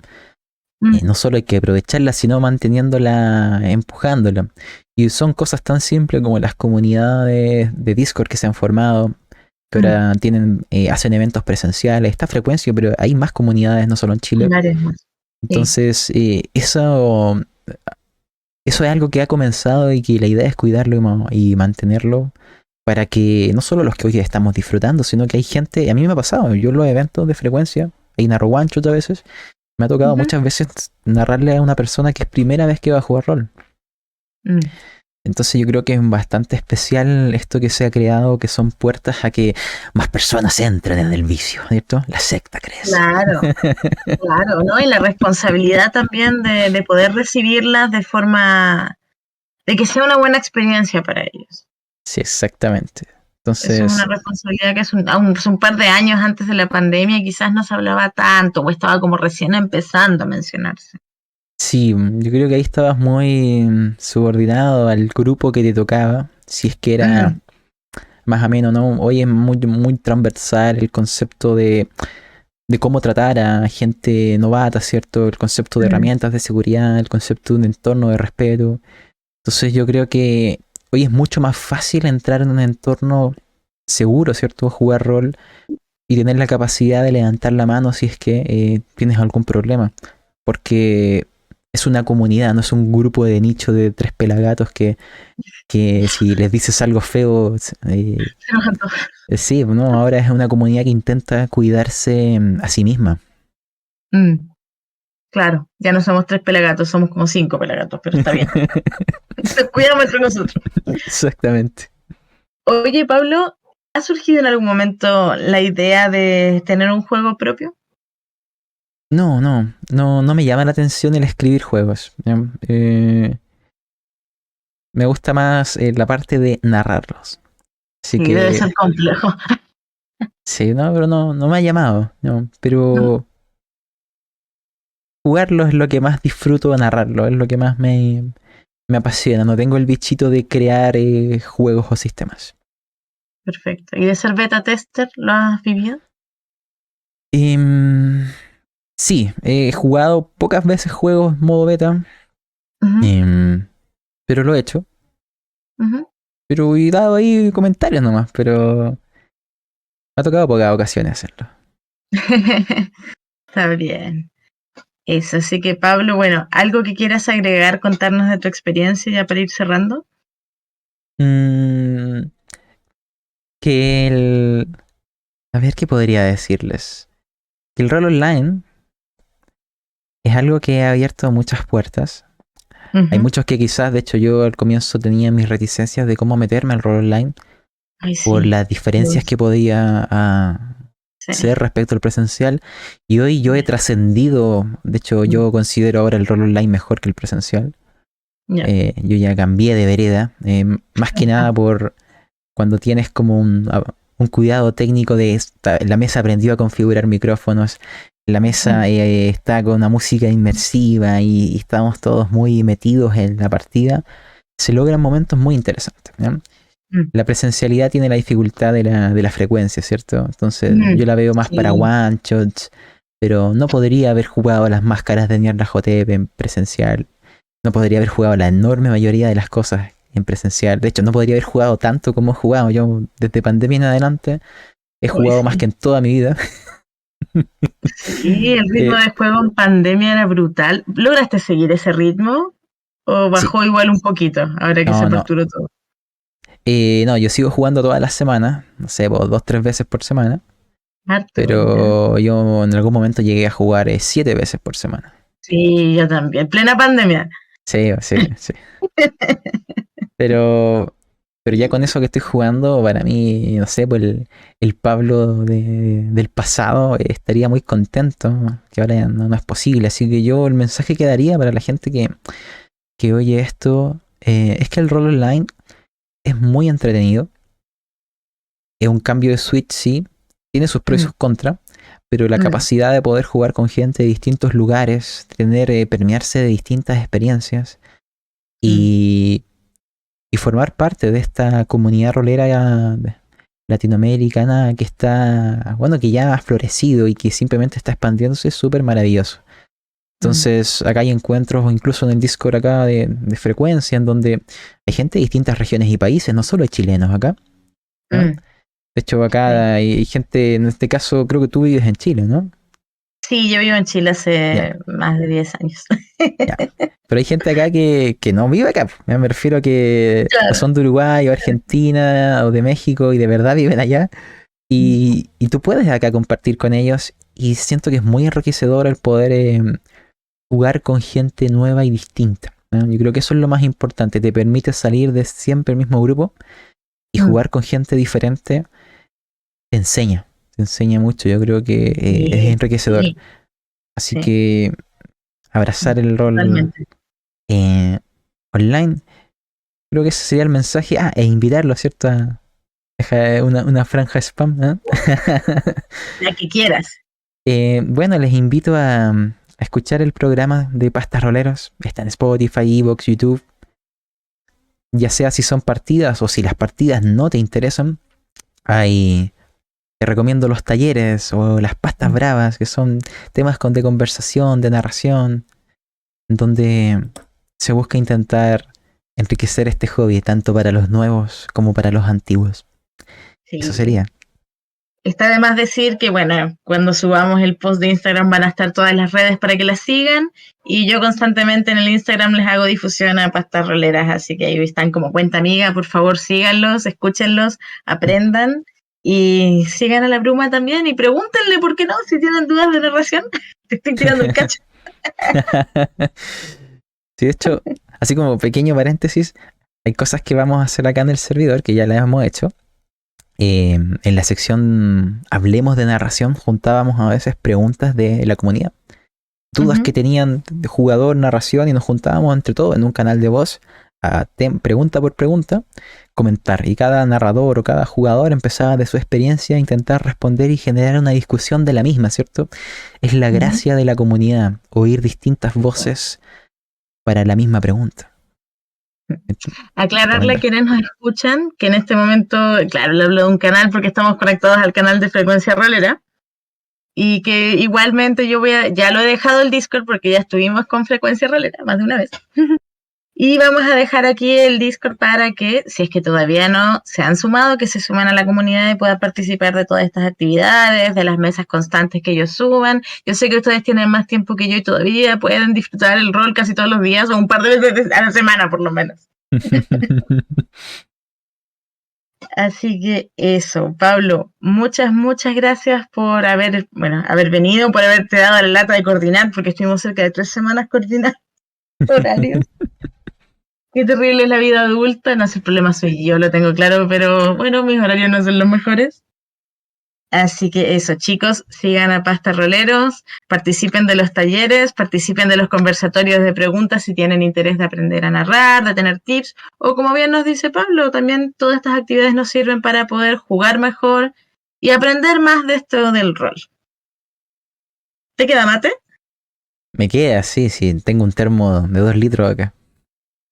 No solo hay que aprovecharla, sino manteniéndola, empujándola. Y son cosas tan simples como las comunidades de Discord que se han formado, que ahora hacen eventos presenciales, está Frecuencia, pero hay más comunidades, no solo en Chile. Entonces, eso eso es algo que ha comenzado y que la idea es cuidarlo y mantenerlo para que no solo los que hoy estamos disfrutando, sino que hay gente, a mí me ha pasado, yo en los eventos de frecuencia, y narro one shot a veces, me ha tocado Ujú. muchas veces narrarle a una persona que es primera vez que va a jugar rol. Mm. Entonces yo creo que es bastante especial esto que se ha creado, que son puertas a que más personas entren en el vicio, ¿cierto? La secta crece. Claro, claro, ¿no? Y la responsabilidad también de poder recibirlas de forma, de que sea una buena experiencia para ellos. Sí, exactamente. Eso es una Entonces, responsabilidad que hace un par de años antes de la pandemia quizás no se hablaba tanto o estaba como recién empezando a mencionarse. sí, yo creo que ahí estabas muy subordinado al grupo que te tocaba, si es que era Mm, más o menos, ¿no? Hoy es muy, muy transversal el concepto de cómo tratar a gente novata, ¿cierto? El concepto de mm, herramientas de seguridad, el concepto de un entorno de respeto. Entonces yo creo que hoy es mucho más fácil entrar en un entorno seguro, ¿cierto? Jugar rol y tener la capacidad de levantar la mano si es que tienes algún problema. Porque es una comunidad, no es un grupo de nicho de tres pelagatos que si les dices algo feo, se nos antoja. sí, no, ahora es una comunidad que intenta cuidarse a sí misma. Mm, claro, ya no somos tres pelagatos, somos como cinco pelagatos, pero está bien. Nos cuidamos entre nosotros. Exactamente. Oye, Pablo, ¿ha surgido en algún momento la idea de tener un juego propio? No me llama la atención el escribir juegos. ¿Ya? Me gusta más la parte de narrarlos. Así Sí, debe ser que complejo. sí, no, pero no me ha llamado. No, pero jugarlo es lo que más disfruto de narrarlo, es lo que más me apasiona. No tengo el bichito de crear juegos o sistemas. Perfecto. ¿Y de ser beta tester lo has vivido? Em, sí, he jugado pocas veces juegos modo beta, Ujú, pero lo he hecho. ujú. Pero he dado ahí comentarios nomás, pero me ha tocado pocas ocasiones hacerlo. Está bien. Eso, así que Pablo, bueno, ¿algo que quieras agregar, contarnos de tu experiencia ya para ir cerrando? Mm, que el... A ver qué podría decirles. Que el rol online es algo que ha abierto muchas puertas. Hay Ujú. muchos que quizás, de hecho yo al comienzo tenía mis reticencias de cómo meterme al rol online Ay, por sí. las diferencias Dios, que podía sí. ser respecto al presencial. Y hoy yo he Ya, trascendido, de hecho mm, yo considero ahora el rol online mejor que el presencial. ya. Yo ya cambié de vereda, más que nada por cuando tienes como un cuidado técnico de la mesa aprendió a configurar micrófonos, la mesa está con una música inmersiva y estamos todos muy metidos en la partida, se logran momentos muy interesantes. ¿Ya? Mm, La presencialidad tiene la dificultad de la frecuencia, ¿cierto? Entonces mm, yo la veo más para sí. one shots, pero no podría haber jugado las máscaras de Nier JTP en presencial, no podría haber jugado la enorme mayoría de las cosas en presencial. De hecho, no podría haber jugado tanto como he jugado. Yo, desde pandemia en adelante, he Uy, jugado más que sí. en toda mi vida. Sí, el ritmo Eh, de juego en pandemia era brutal. ¿Lograste seguir ese ritmo? ¿O sí, bajó igual un poquito ahora que se no. aperturó todo? No, yo sigo jugando todas las semanas. No sé, pues, 2, 3 veces por semana. Harto igual, ¿ya? Pero yo en algún momento llegué a jugar 7 veces por semana. Sí, yo también. Plena pandemia. Sí, sí, sí. Pero, pero ya con eso que estoy jugando, para mí, no sé, pues el Pablo del pasado estaría muy contento, que ahora ya no es posible. Así que yo el mensaje que daría para la gente que oye esto es que el rol online es muy entretenido. Es un cambio de switch, sí. Tiene sus pros y Mm, sus contras. Pero la mm, capacidad de poder jugar con gente de distintos lugares, tener, permearse de distintas experiencias mm. y formar parte de esta comunidad rolera latinoamericana que está, bueno, que ya ha florecido y que simplemente está expandiéndose es súper maravilloso. Mm, Entonces, acá hay encuentros, o incluso en el Discord acá de frecuencia, en donde hay gente de distintas regiones y países, no solo hay chilenos acá. ¿Ya? mm, De hecho, sí. acá hay gente, en este caso, creo que tú vives en Chile, ¿no? Sí, yo vivo en Chile Ya, hace más de 10 años. ya. Pero hay gente acá que no vive acá. Me refiero a que o Claro. son de Uruguay o Argentina o de México y de verdad viven allá. Y tú puedes acá compartir con ellos. Y siento que es muy enriquecedor el poder jugar con gente nueva y distinta, ¿no? Yo creo que eso es lo más importante. Te permite salir de siempre el mismo grupo y Mm, jugar con gente diferente. Te enseña mucho. Yo creo que es sí, enriquecedor. sí, Así sí, que abrazar el rol totalmente. eh, online, creo que ese sería el mensaje. Ah, e invitarlo, ¿cierto? Deja una franja spam, ¿no? La que quieras. Bueno, les invito a escuchar el programa de Pastas Roleros. Está en Spotify, Evox, YouTube. Ya sea si son partidas o si las partidas no te interesan, hay, te recomiendo los talleres o las pastas Mm, bravas, que son temas de conversación, de narración, donde se busca intentar enriquecer este hobby tanto para los nuevos como para los antiguos. Eso sí. sería. Está de más decir que, bueno, cuando subamos el post de Instagram van a estar todas las redes para que las sigan y yo constantemente en el Instagram les hago difusión a pastas roleras, así que ahí están como cuenta amiga, por favor síganlos, escúchenlos, aprendan y sigan a la Bruma también y pregúntenle por qué no, si tienen dudas de narración, te estoy tirando el cacho. Sí, de hecho, así como pequeño paréntesis, hay cosas que vamos a hacer acá en el servidor que ya las hemos hecho. En la sección Hablemos de narración juntábamos a veces preguntas de la comunidad, dudas que Ujú. tenían de jugador, narración y nos juntábamos entre todos en un canal de voz a pregunta por pregunta, comentar y cada narrador o cada jugador empezaba de su experiencia a intentar responder y generar una discusión de la misma, ¿cierto? Es la Ujú. gracia de la comunidad, oír distintas voces para la misma pregunta. Aclararle a Recomendar. quienes nos escuchan que en este momento, claro, le hablo de un canal porque estamos conectados al canal de Frecuencia Rolera. Y que igualmente ya lo he dejado el Discord porque ya estuvimos con Frecuencia Rolera más de una vez. Y vamos a dejar aquí el Discord para que, si es que todavía no se han sumado, que se suman a la comunidad y puedan participar de todas estas actividades, de las mesas constantes que ellos suban. Yo sé que ustedes tienen más tiempo que yo y todavía pueden disfrutar el rol casi todos los días o un par de veces a la semana por lo menos. Así que eso, Pablo, muchas gracias por haber venido, por haberte dado la lata de coordinar, porque estuvimos cerca de 3 semanas coordinando horarios. Qué terrible es la vida adulta, no sé, el problema soy yo, lo tengo claro, pero bueno, mis horarios no son los mejores. Así que eso, chicos, sigan a Pasta Roleros, participen de los talleres, participen de los conversatorios de preguntas si tienen interés de aprender a narrar, de tener tips, o como bien nos dice Pablo, también todas estas actividades nos sirven para poder jugar mejor y aprender más de esto del rol. ¿Te queda mate? Me queda, sí, sí, tengo un termo de 2 litros acá.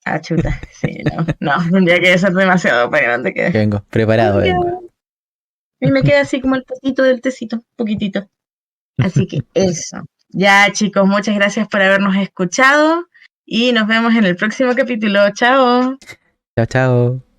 Ah, chuta, sí, no, tendría que ser demasiado para que no te Que quede. vengo, A mí preparado me queda, vengo. a mí me queda así como el tecito del tecito, poquitito. Así que eso. Ya, chicos, muchas gracias por habernos escuchado y nos vemos en el próximo capítulo. Chao. Chao, chao.